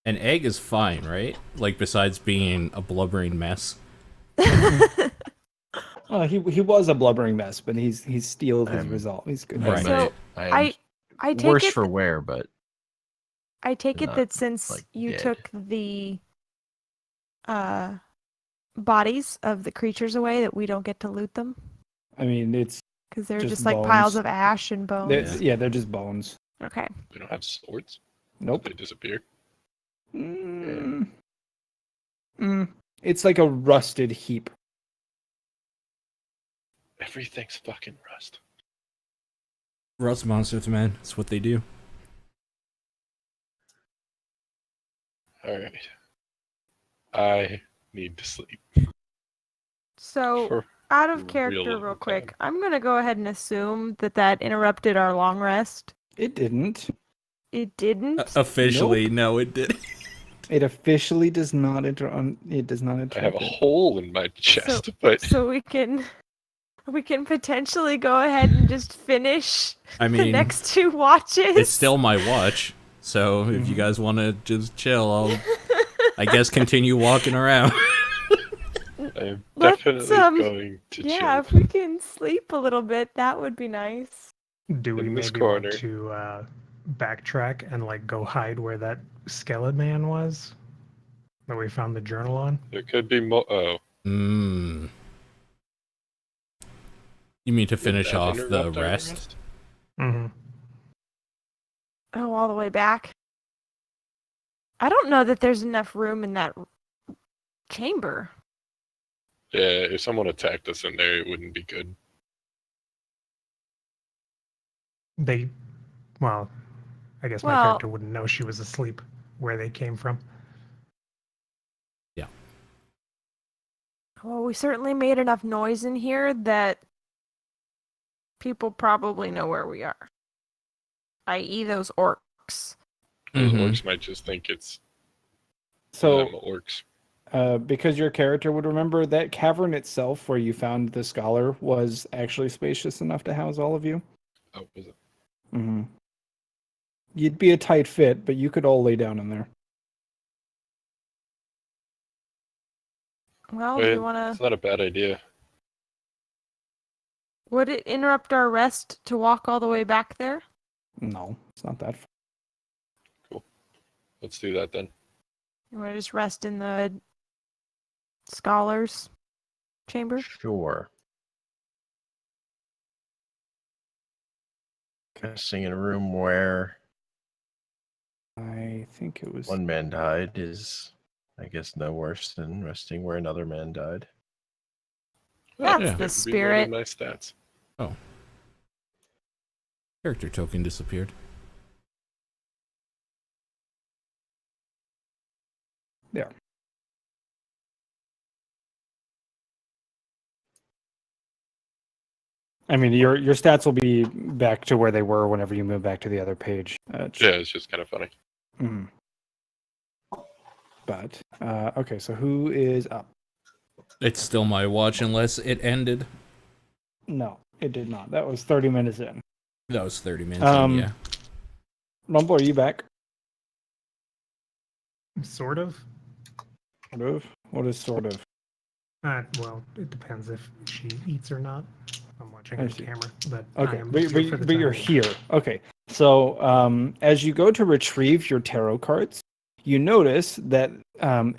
An egg is fine, right? Like, besides being a blubbering mess. He was a blubbering mess, but he's steeled his I'm- resolve. He's good. Right. So, I'm I take worse it. for wear, but I take it not, that since like, you dead. took the bodies of the creatures away, that we don't get to loot them I mean, it's because they're Just just like piles bones. of ash and bones. they're just bones. Okay. We don't have swords. Nope. They disappear. Mm. It's like a rusted heap. Everything's fucking rust. Rust monsters, man. That's what they do. Alright. I need to sleep. So, For out a of character, real real long quick, time. I'm gonna go ahead and assume that interrupted our long rest. It didn't. It didn't. Officially, no, it did. It officially does not It does not I interrupt. have a it. hole in my chest, but So we can potentially go ahead and just finish I the mean, next 2 watches. it's still my watch. So if you guys want to just chill, I'll I guess continue walking around. I am Let's, definitely going to Yeah, chill if we can sleep a little bit, that would be nice. Do we in this maybe corner. want to backtrack and like go hide where that skeleton man was that we found the journal on? There could be more. Oh, Mm. You mean to did finish that off the interrupt our rest? Mm-hmm. Oh, all the way back. I don't know that there's enough room in that chamber. Yeah, if someone attacked us in there, it wouldn't be good. Well, I guess my Well- character wouldn't know she was asleep where they came from. Well, we certainly made enough noise in here that people probably know where we are. I.e. those orcs. Those Mhm. orcs might just think it's So, orcs. because your character would remember, that cavern itself where you found the scholar was actually spacious enough to house all of you. Oh, was it? Mm-hmm. You'd be a tight fit, but you could all lay down in there. Well, do Yeah, you want It's to... not a bad idea. Would it interrupt our rest to walk all the way back there? No, it's not that far. Let's do that then. You want to just rest in the scholars' chamber? Sure. Casting in a room where I think it was. one man died is, I guess, no worse than resting where another man died. That's yeah. the It would be one of spirit. my stats. Character token disappeared. Yeah. I mean, your stats will be back to where they were whenever you move back to the other page. Yeah, it's just kind of funny. Mhm. But okay, so who is up? It's still my watch unless it ended. No, it did not. That was 30 minutes in. That was 30 minutes Um, in, yeah. Rumble, are you back? Sort of. Sort of. What is sort of? Well, it depends if she eats or not. I'm watching I on the see. camera, but Okay, I am but, here for the but you're time being. here. Okay, so as you go to retrieve your tarot cards, you notice that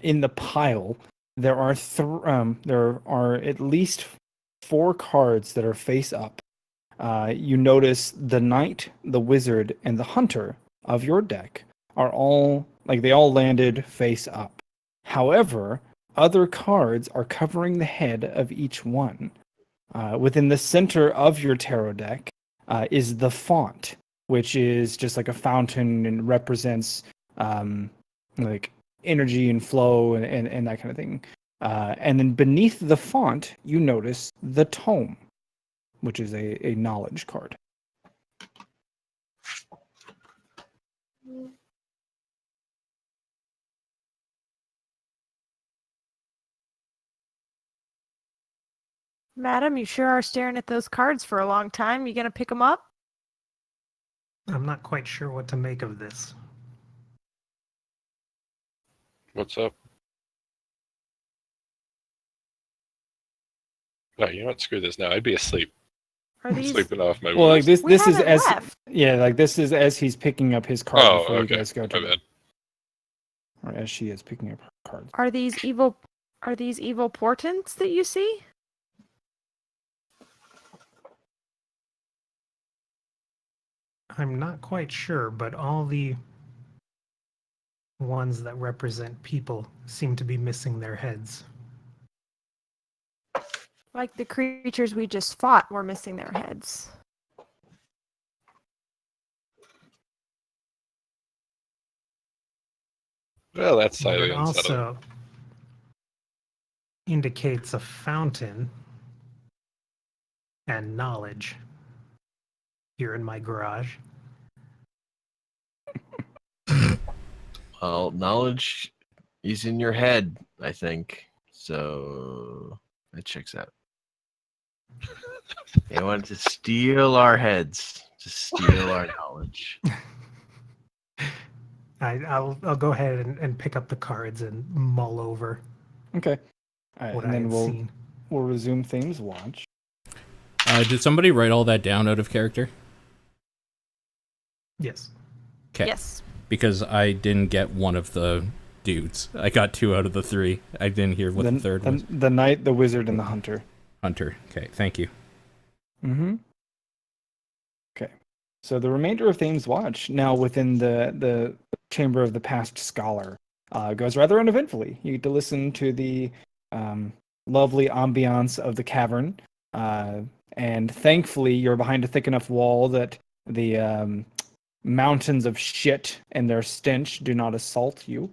in the pile there are at least 4 cards that are face up. You notice the knight, the wizard, and the hunter of your deck are all they all landed face up. However, other cards are covering the head of each one. Within the center of your tarot deck is the font, which is just like a fountain and represents like energy and flow and that kind of thing. And then beneath the font, you notice the tome, which is a knowledge card. Madam, you sure are staring at those cards for a long time. You gonna pick them up? I'm not quite sure what to make of this. What's up? No, you know what? Screw this now. I'd be asleep. Are these... Sleeping off my Well, like wounds. We this is haven't as left. this is as he's picking up his card Oh, before okay. you guys go to My bad. or as she is picking up her cards. Are these evil portents that you see? I'm not quite sure, but all the ones that represent people seem to be missing their heads. Like the creatures we just fought were missing their heads. Well, that's But slightly it unsettling. also indicates a fountain and knowledge here in my garage. Well, knowledge is in your head, I think. So that checks out. They wanted to steal our heads, to steal our knowledge. I'll go ahead and pick up the cards and mull over Okay. All right, what and I then had seen. we'll resume Thames Watch. Did somebody write all that down out of character? Yes. Okay. Yes. Because I didn't get one of the dudes. I got 2 out of the 3. I didn't hear what the third was. The knight, the wizard, and the hunter. Hunter. Okay, thank you. Mm-hmm. Okay. So the remainder of Thames Watch, now within the chamber of the past scholar, goes rather uneventfully. You get to listen to the lovely ambiance of the cavern, and thankfully you're behind a thick enough wall that the mountains of shit and their stench do not assault you.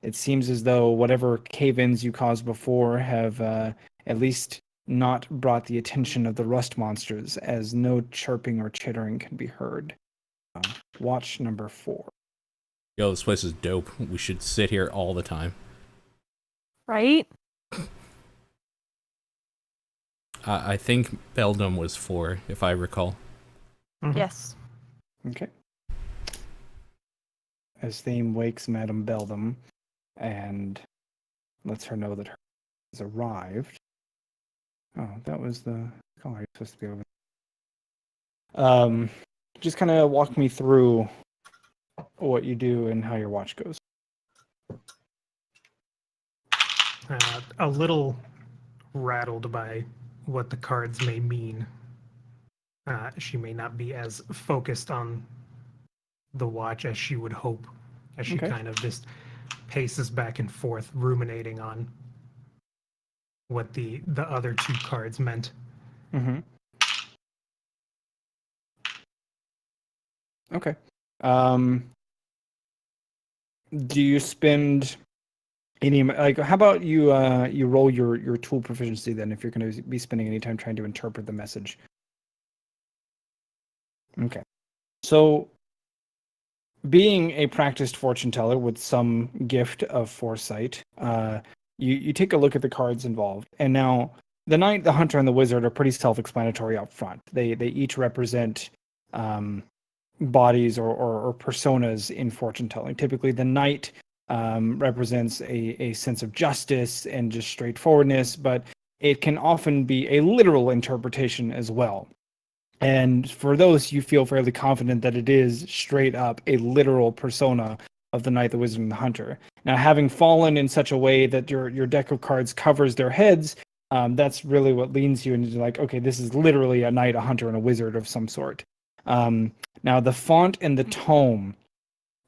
It seems as though whatever cave-ins you caused before have at least not brought the attention of the rust monsters, as no chirping or chittering can be heard. Watch number 4. Yo, this place is dope. We should sit here all the time. Right? I think Beldum was 4, if I recall. Mhm. Yes. Okay. As Theme wakes Madame Beldam and lets her know that her has arrived. Oh, that was the color you're supposed to be over. Just kind of walk me through what you do and how your watch goes. A little rattled by what the cards may mean. She may not be as focused on the watch as she would hope, as she Okay. kind of just paces back and forth, ruminating on what the other 2 cards meant. Mm-hmm. Okay. Do you spend any, like, how about you you roll your tool proficiency then, if you're going to be spending any time trying to interpret the message? Okay. So being a practiced fortune teller with some gift of foresight, you take a look at the cards involved, and now the knight, the hunter, and the wizard are pretty self-explanatory up front. They each represent bodies or personas in fortune telling. Typically, the knight represents a sense of justice and just straightforwardness, but it can often be a literal interpretation as well. And for those, you feel fairly confident that it is straight up a literal persona of the knight, the wizard, and the hunter. Now, having fallen in such a way that your deck of cards covers their heads, that's really what leans you into like, okay, this is literally a knight, a hunter, and a wizard of some sort. Now, the font and the tome,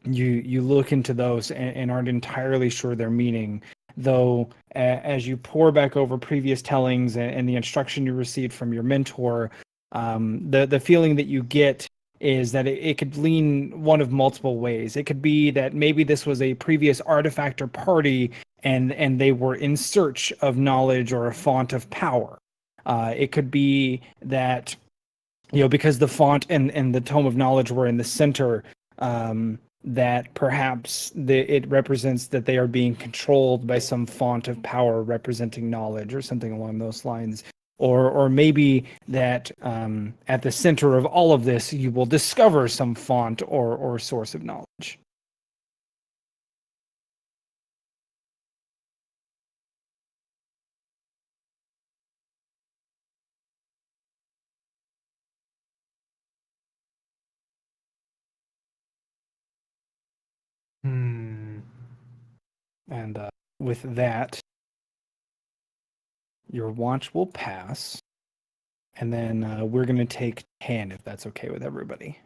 you look into those and aren't entirely sure their meaning, though as you pore back over previous tellings and the instruction you received from your mentor, the feeling that you get is that it could lean one of multiple ways. It could be that maybe this was a previous artifact or party and they were in search of knowledge or a font of power. It could be that, because the font and the tome of knowledge were in the center, that perhaps it represents that they are being controlled by some font of power representing knowledge or something along those lines. Or maybe that at the center of all of this, you will discover some font or source of knowledge. Hmm. And with that, your watch will pass. And then we're going to take 10, if that's okay with everybody.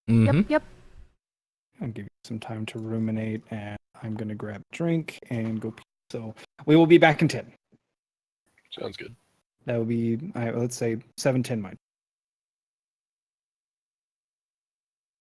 Mm-hmm. Yep. I'll give you some time to ruminate, and I'm going to grab a drink and go pee. So we will be back in 10. Sounds good. That will be, let's say, 7:10 my time.